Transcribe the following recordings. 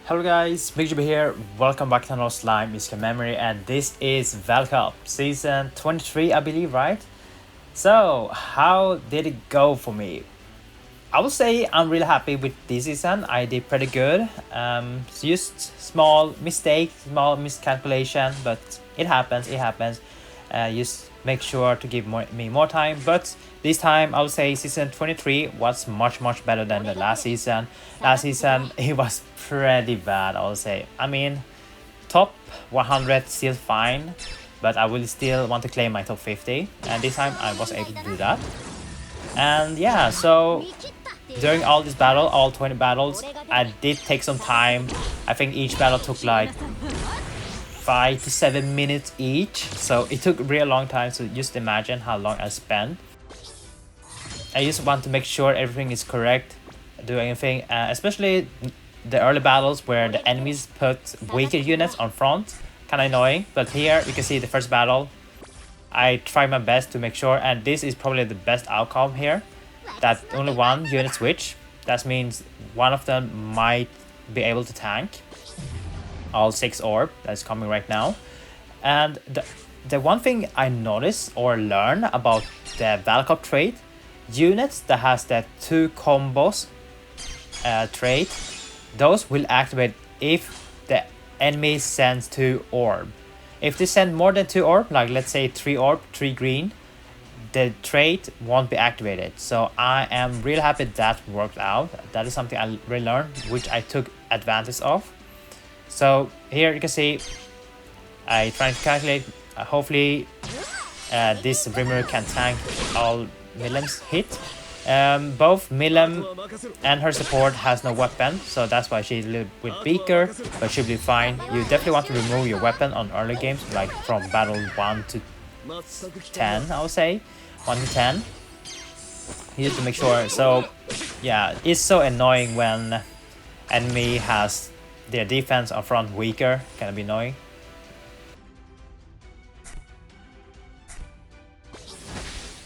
Hello guys, MikuChibi here. Welcome back to another Slime Isekai Memory, and this is Valor Season 23, I believe, right? So, how did it go for me? I would say I'm really happy with this season. I did pretty good. Just small mistake, small miscalculation, but it happens. Just make sure to give me more time. But this time, I would say season 23 was much better than the last season. Last season, it was pretty bad, I would say. I mean, top 100 still fine, but I will still want to claim my top 50. And this time, I was able to do that. And yeah, so during all this battle, all 20 battles, I did take some time. I think each battle took like 5 to 7 minutes each, so it took a real long time. So just imagine how long I spent. I just want to make sure everything is correct, do anything, especially the early battles where the enemies put weaker units on front, kind of annoying. But here you can see the first battle, I tried my best to make sure, and this is probably the best outcome here, that only one unit switch. That means one of them might be able to tank all 6 orb that's coming right now. And the one thing I noticed or learned about the Valor trait, units that has that 2 combos trait, those will activate if the enemy sends 2 orb. If they send more than 2 orb, like let's say 3 orb, 3 green, the trait won't be activated. So I am really happy that worked out. That is something I really learned, which I took advantage of. So here you can see I trying to calculate. Hopefully this Rimuru can tank all Milem's hit. Both Milem and her support has no weapon, so that's why she's a little bit weaker, but she'll be fine. You definitely want to remove your weapon on early games, like from battle 1 to 10, I would say. 1 to 10. You need to make sure. So yeah, it's so annoying when enemy has their defense on front weaker. Can be annoying.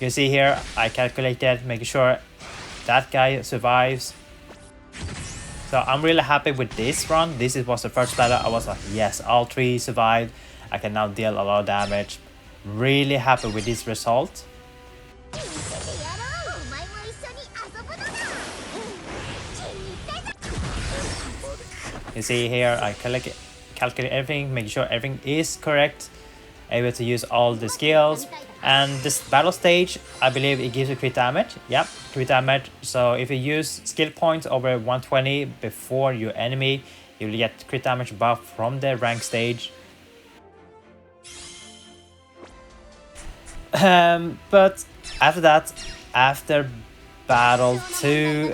You see here, I calculated, making sure that guy survives. So I'm really happy with this run. This was the first battle. I was like, yes, all 3 survived. I can now deal a lot of damage. Really happy with this result. You see here, I calculate everything, make sure everything is correct, able to use all the skills. And this battle stage, I believe it gives you crit damage. Yep, crit damage. So if you use skill points over 120 before your enemy, you will get crit damage buff from the rank stage. But after that, after battle 2,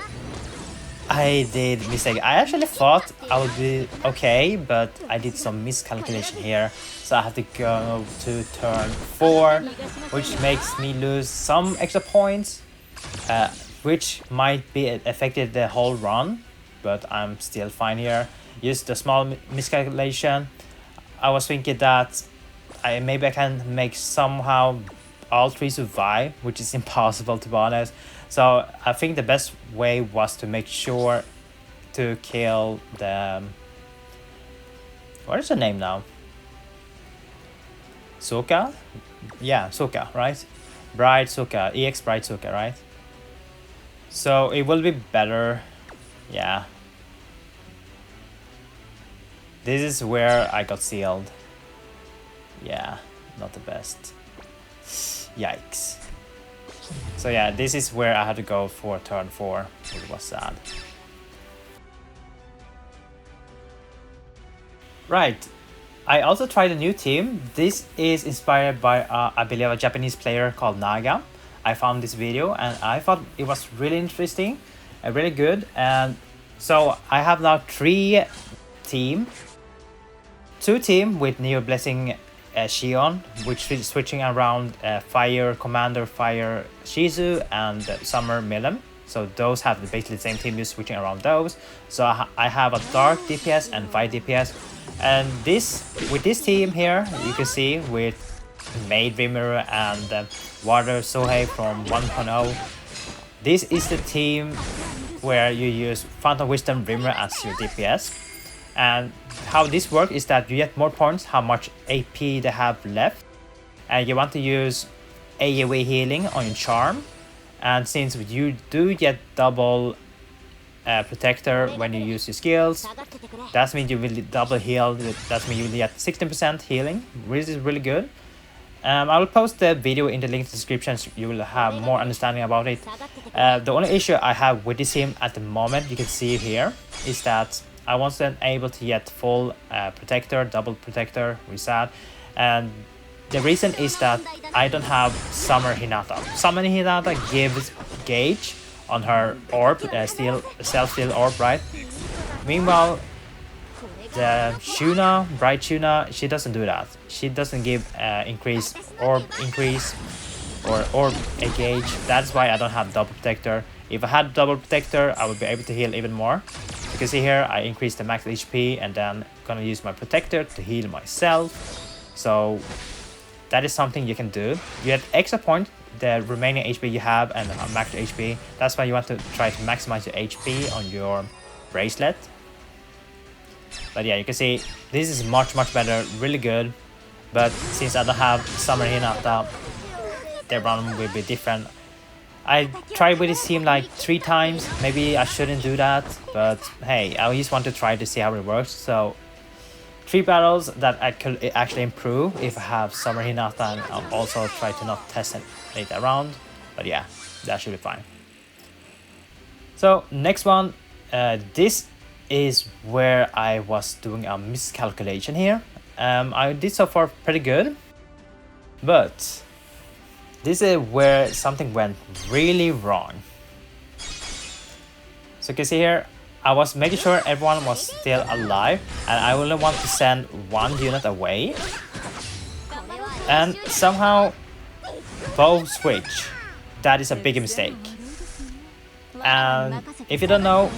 I did mistake. I actually thought I would be okay, but I did some miscalculation here. So I have to go to turn 4, which makes me lose some extra points, which might be affected the whole run, but I'm still fine here. Just a small miscalculation. I was thinking that maybe I can make somehow all 3 survive, which is impossible, to be honest. So I think the best way was to make sure to kill the... what is her name now? Suka? Yeah, Suka, right? Bride Suka, EX Bride Suka, right? So it will be better. Yeah. This is where I got sealed. Yeah, not the best. Yikes. So yeah, this is where I had to go for turn 4. It was sad. Right. I also tried a new team. This is inspired by, I believe, a Japanese player called Naga. I found this video and I thought it was really interesting and really good. And so I have now 3 team. 2 team with Neo Blessing Shion, which is switching around Fire Commander, Fire Shizu, and Summer Milem. So those have basically the same team, just switching around those. So I have a Dark DPS and Fight DPS. And with this team here, you can see with Maid Rimuru and Water Sohei from 1.0. This is the team where you use Phantom Wisdom Rimuru as your DPS. And how this works is that you get more points how much AP they have left, and you want to use AoE healing on your charm. And since you do get double protector when you use your skills, that means you will double heal. That means you will get 16% healing, which is really good. I will post the video in the link in the description so you will have more understanding about it. The only issue I have with this team at the moment, you can see here, is that I wasn't able to get full protector, double protector, reset. And the reason is that I don't have Summer Hinata. Summer Hinata gives gauge on her orb, self-steal orb, right? Meanwhile, the Shuna, Bright Shuna, she doesn't do that. She doesn't give increase or orb a gauge. That's why I don't have double protector. If I had double protector, I would be able to heal even more. You can see here, I increased the max HP and then gonna use my protector to heal myself. So that is something you can do. You get extra point the remaining HP you have and max HP. That's why you want to try to maximize your HP on your bracelet. But yeah, you can see this is much better, really good. But since I don't have Summer Hinata, the run will be different. I tried with this team like 3 times. Maybe I shouldn't do that, but hey, I just want to try to see how it works. So 3 battles that I could actually improve if I have Summer Hinata, and I'll also try to not test it later around. But yeah, that should be fine. So next one, this is where I was doing a miscalculation here. I did so far pretty good, but this is where something went really wrong. So you can see here, I was making sure everyone was still alive, and I only want to send 1 unit away. And somehow both switch. That is a big mistake. And if you don't know,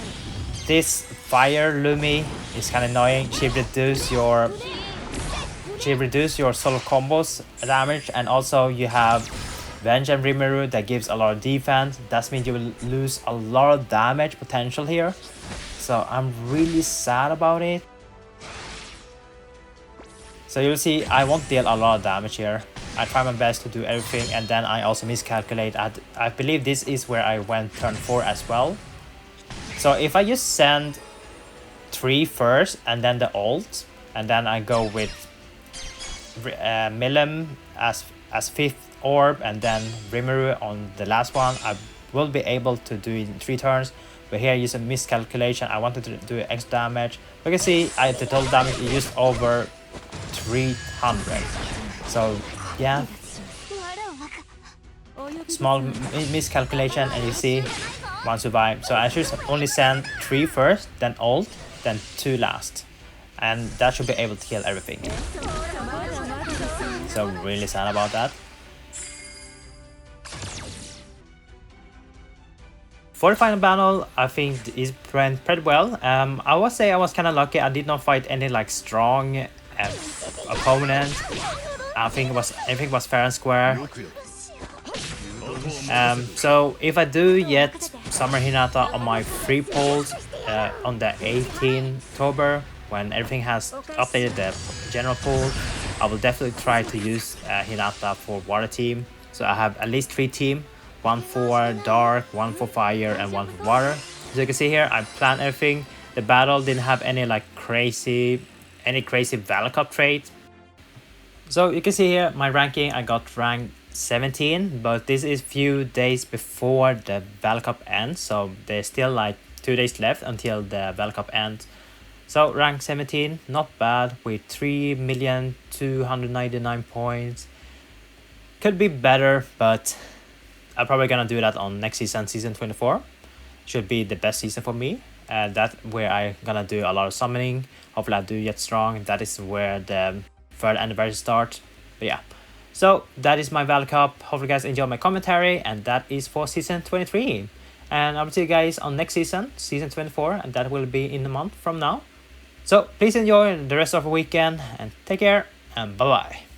this Fire Lumi is kind of annoying. She reduces your solo combos damage, and also you have Venge and Rimuru that gives a lot of defense. That means you will lose a lot of damage potential here. So I'm really sad about it. So you'll see I won't deal a lot of damage here. I try my best to do everything, and then I also miscalculate. I believe this is where I went turn 4 as well. So if I just send 3 first and then the ult, and then I go with Milim as 5th orb and then Rimuru on the last one, I will be able to do it in 3 turns. But here I use a miscalculation. I wanted to do extra damage. You can see the total damage is used over 300. So yeah, small miscalculation, and you see 1 survive. So I should only send 3 first, then ult, then 2 last, and that should be able to kill everything. So really sad about that. For the final battle, I think it went pretty well. I would say I was kind of lucky. I did not fight any like strong opponent. I think everything was fair and square. So if I do get Summer Hinata on my free polls on the 18th October, when everything has updated the general pool, I will definitely try to use Hinata for water team. So I have at least 3 teams. 1 for dark, 1 for fire, and 1 for water. As you can see here, I planned everything. The battle didn't have any like crazy Valor Cup trait. So you can see here my ranking. I got ranked 17, but this is few days before the Valor Cup ends. So there's still like 2 days left until the Valor Cup ends. So rank 17, not bad, with 3,299 points. Could be better, but I'm probably gonna do that on next season, season 24. Should be the best season for me. That's where I'm gonna do a lot of summoning. Hopefully I do get strong. That is where the 3rd anniversary starts. But yeah. So that is my Valor Cup. Hopefully you guys enjoy my commentary, and that is for season 23. And I will see you guys on next season, season 24, and that will be in a month from now. So please enjoy the rest of the weekend, and take care, and bye bye.